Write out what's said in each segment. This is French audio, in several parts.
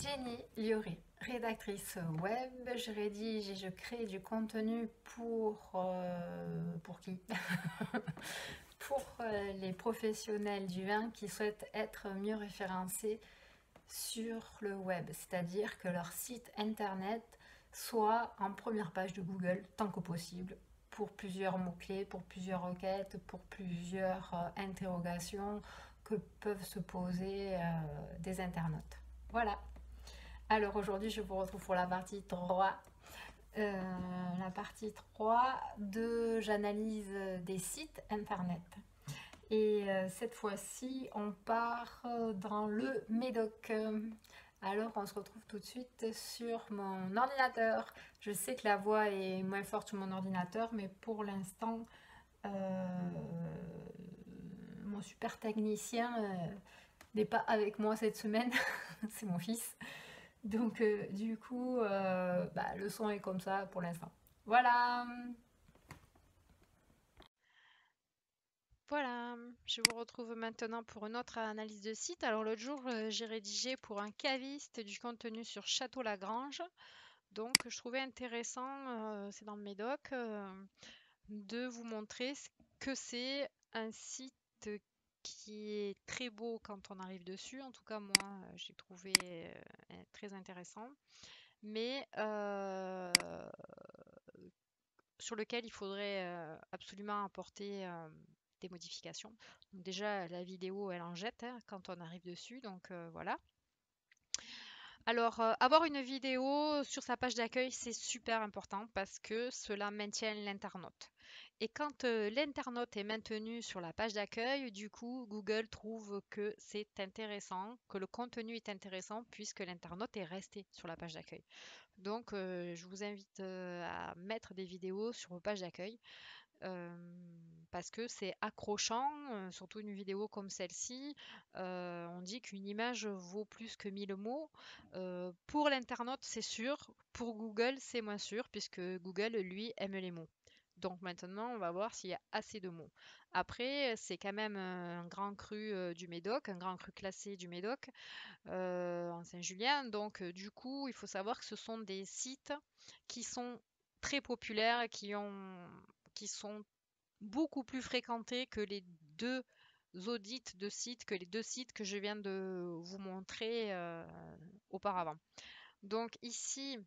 Jenny Lioré, rédactrice web. Je rédige et je crée du contenu pour qui? Pour les professionnels du vin qui souhaitent être mieux référencés sur le web, c'est-à-dire que leur site internet soit en première page de Google tant que possible pour plusieurs mots-clés, pour plusieurs requêtes, pour plusieurs interrogations que peuvent se poser des internautes. Voilà. Alors aujourd'hui, je vous retrouve pour la partie 3. La partie 3 de j'analyse des sites internet. Et cette fois-ci, on part dans le Médoc. Alors, on se retrouve tout de suite sur mon ordinateur. Je sais que la voix est moins forte sur mon ordinateur, mais pour l'instant, mon super technicien n'est pas avec moi cette semaine. C'est mon fils. Donc, du coup, le son est comme ça pour l'instant. Voilà. Voilà, je vous retrouve maintenant pour une autre analyse de site. Alors l'autre jour, j'ai rédigé pour un caviste du contenu sur Château-Lagrange. Donc je trouvais intéressant, c'est dans le Médoc, de vous montrer ce que c'est un site qui est très beau quand on arrive dessus. En tout cas, moi, j'ai trouvé très intéressant, mais sur lequel il faudrait absolument apporter des modifications. Donc déjà, la vidéo, elle en jette hein, quand on arrive dessus, donc voilà. Alors, avoir une vidéo sur sa page d'accueil, c'est super important parce que cela maintient l'internaute. Et quand l'internaute est maintenu sur la page d'accueil, du coup, Google trouve que c'est intéressant, que le contenu est intéressant puisque l'internaute est resté sur la page d'accueil. Donc, je vous invite à mettre des vidéos sur vos pages d'accueil euh, parce que c'est accrochant, surtout une vidéo comme celle-ci. On dit qu'une image vaut plus que 1000 mots. Pour l'internaute, c'est sûr. Pour Google, c'est moins sûr, puisque Google, lui, aime les mots. Donc maintenant, on va voir s'il y a assez de mots. Après, c'est quand même un grand cru du Médoc, un grand cru classé du Médoc en Saint-Julien. Donc du coup, il faut savoir que ce sont des sites qui sont très populaires, qui sont beaucoup plus fréquentés que les deux audits de sites, que les deux sites que je viens de vous montrer auparavant. Donc ici,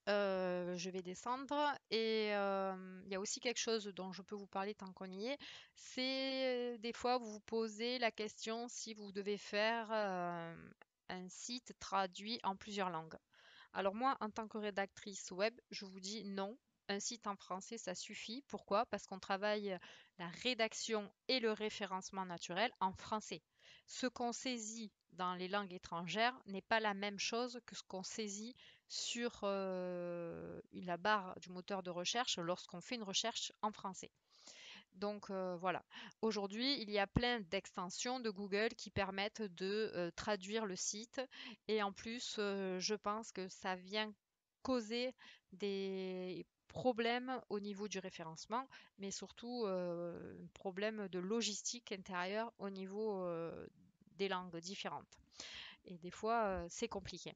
je vais descendre et il y a aussi quelque chose dont je peux vous parler tant qu'on y est. C'est des fois vous vous posez la question si vous devez faire un site traduit en plusieurs langues. Alors moi, en tant que rédactrice web, je vous dis non. Un site en français, ça suffit. Pourquoi? Parce qu'on travaille la rédaction et le référencement naturel en français. Ce qu'on saisit dans les langues étrangères n'est pas la même chose que ce qu'on saisit sur la barre du moteur de recherche lorsqu'on fait une recherche en français. Donc voilà. Aujourd'hui, il y a plein d'extensions de Google qui permettent de traduire le site. Et en plus, je pense que ça vient causer des problèmes au niveau du référencement, mais surtout un problème de logistique intérieure au niveau des langues différentes. Et des fois, c'est compliqué.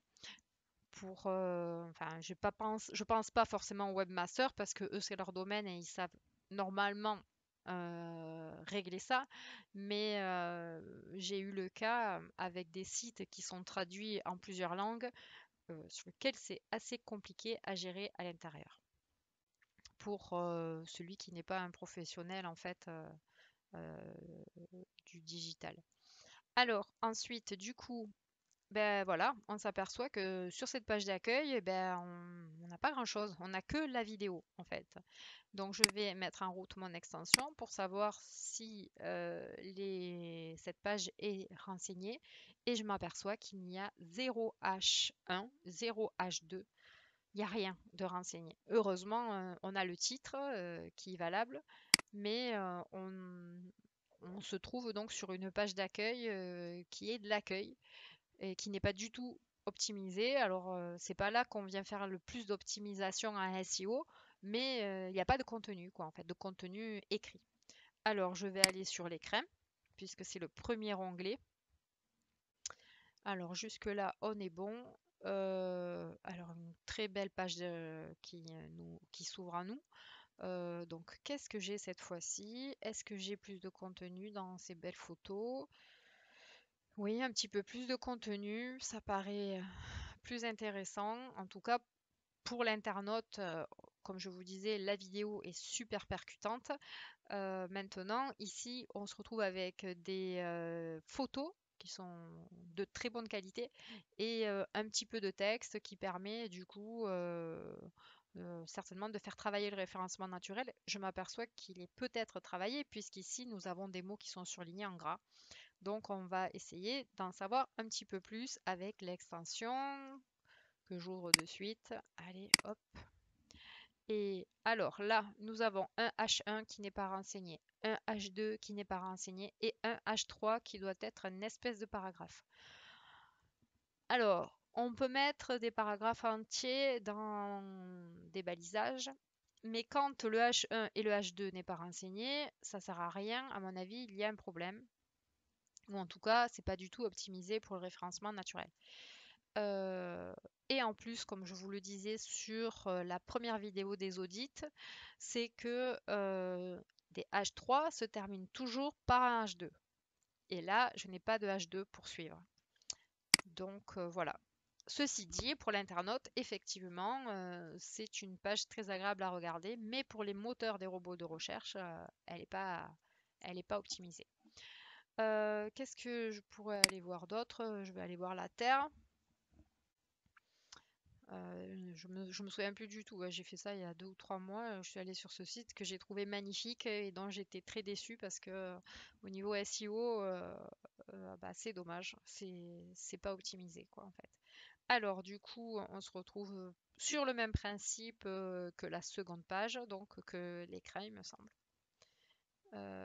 Enfin, je pense pas forcément au webmaster parce que eux c'est leur domaine et ils savent normalement régler ça. Mais j'ai eu le cas avec des sites qui sont traduits en plusieurs langues, sur lesquels c'est assez compliqué à gérer à l'intérieur. Pour celui qui n'est pas un professionnel en fait euh, du digital. Alors ensuite, du coup, ben voilà, on s'aperçoit que sur cette page d'accueil, eh ben, on n'a pas grand-chose. On n'a que la vidéo, en fait. Donc, je vais mettre en route mon extension pour savoir si cette page est renseignée. Et je m'aperçois qu'il n'y a 0 H1, 0 H2. Il n'y a rien de renseigné. Heureusement, on a le titre qui est valable, mais on se trouve donc sur une page d'accueil qui est de l'accueil et qui n'est pas du tout optimisé. Alors, c'est pas là qu'on vient faire le plus d'optimisation en SEO, mais il n'y a pas de contenu, quoi, en fait, de contenu écrit. Alors, je vais aller sur l'écran, puisque c'est le premier onglet. Alors jusque-là, on est bon. Alors une très belle page qui s'ouvre à nous. Donc qu'est-ce que j'ai cette fois-ci? Est-ce que j'ai plus de contenu dans ces belles photos? Oui, un petit peu plus de contenu, ça paraît plus intéressant. En tout cas, pour l'internaute, comme je vous disais, la vidéo est super percutante. Maintenant, ici, on se retrouve avec des photos qui sont de très bonne qualité et un petit peu de texte qui permet du coup certainement de faire travailler le référencement naturel. Je m'aperçois qu'il est peut-être travaillé puisqu'ici, nous avons des mots qui sont surlignés en gras. Donc, on va essayer d'en savoir un petit peu plus avec l'extension que j'ouvre de suite. Allez, hop. Et alors là, nous avons un H1 qui n'est pas renseigné, un H2 qui n'est pas renseigné et un H3 qui doit être une espèce de paragraphe. Alors, on peut mettre des paragraphes entiers dans des balisages, mais quand le H1 et le H2 n'est pas renseigné, ça sert à rien. À mon avis, il y a un problème. Ou en tout cas, c'est pas du tout optimisé pour le référencement naturel. Euh, et en plus, comme je vous le disais sur la première vidéo des audits, c'est que des H3 se terminent toujours par un H2. Et là, je n'ai pas de H2 pour suivre. Donc voilà. Ceci dit, pour l'internaute, effectivement, c'est une page très agréable à regarder, mais pour les moteurs des robots de recherche, elle n'est pas optimisée. Qu'est-ce que je pourrais aller voir d'autre? Je vais aller voir la Terre. Je me souviens plus du tout. Ouais, j'ai fait ça il y a 2 ou 3 mois. Je suis allée sur ce site que j'ai trouvé magnifique et dont j'étais très déçue parce que au niveau SEO, bah, c'est dommage. C'est pas optimisé quoi en fait. Alors du coup, on se retrouve sur le même principe que la seconde page, donc que l'écran, il me semble,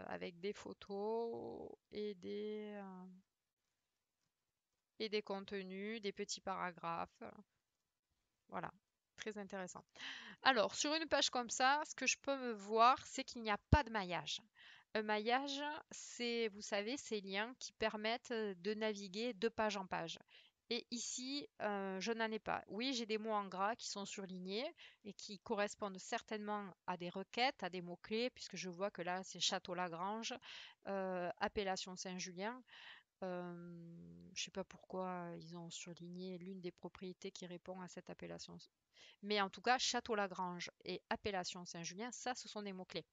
avec des photos et des contenus, des petits paragraphes. Voilà, très intéressant. Alors, sur une page comme ça, ce que je peux me voir, c'est qu'il n'y a pas de maillage. Un maillage, c'est, vous savez, ces liens qui permettent de naviguer de page en page. Et ici, je n'en ai pas. Oui, j'ai des mots en gras qui sont surlignés et qui correspondent certainement à des requêtes, à des mots-clés, puisque je vois que là, c'est Château-Lagrange, appellation Saint-Julien. Je ne sais pas pourquoi ils ont surligné l'une des propriétés qui répond à cette appellation. Mais en tout cas, Château-Lagrange et appellation Saint-Julien, ça, ce sont des mots-clés.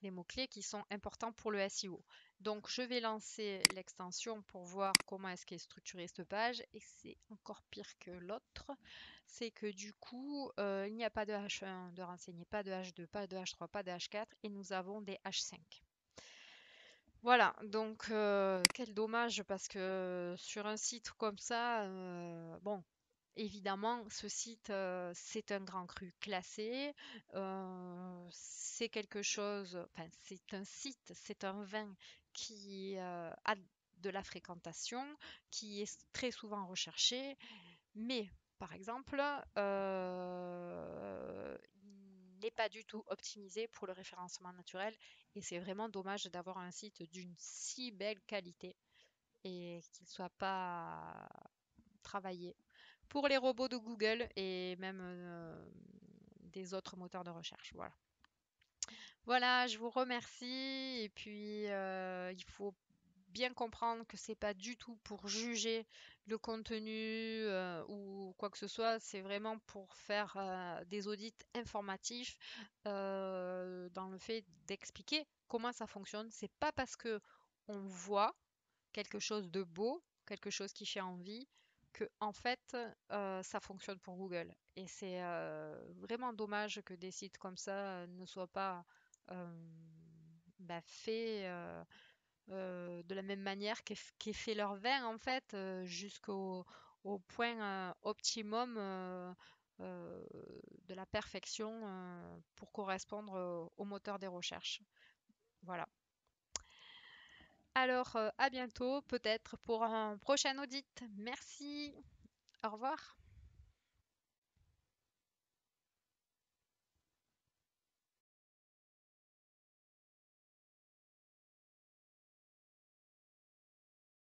Des mots-clés qui sont importants pour le SEO. Donc, je vais lancer l'extension pour voir comment est-ce qu'est structurée cette page. Et c'est encore pire que l'autre. C'est que du coup, il n'y a pas de H1 de renseigné, pas de H2, pas de H3, pas de H4. Et nous avons des H5. Voilà, donc quel dommage parce que sur un site comme ça, bon, évidemment, ce site, c'est un grand cru classé, c'est quelque chose, enfin, c'est un site, c'est un vin qui a de la fréquentation, qui est très souvent recherché, mais par exemple, il n'est pas du tout optimisé pour le référencement naturel et c'est vraiment dommage d'avoir un site d'une si belle qualité et qu'il ne soit pas travaillé pour les robots de Google et même des autres moteurs de recherche. Voilà. Voilà, je vous remercie. Et puis, il faut bien comprendre que c'est pas du tout pour juger le contenu ou quoi que ce soit. C'est vraiment pour faire des audits informatifs dans le fait d'expliquer comment ça fonctionne. C'est pas parce que on voit quelque chose de beau, quelque chose qui fait envie, que en fait ça fonctionne pour Google. Et c'est vraiment dommage que des sites comme ça ne soient pas faits de la même manière qu'est fait leur vin en fait, jusqu'au au point optimum euh, de la perfection pour correspondre au moteur des recherches. Voilà. Alors, à bientôt, peut-être pour un prochain audit. Merci. Au revoir.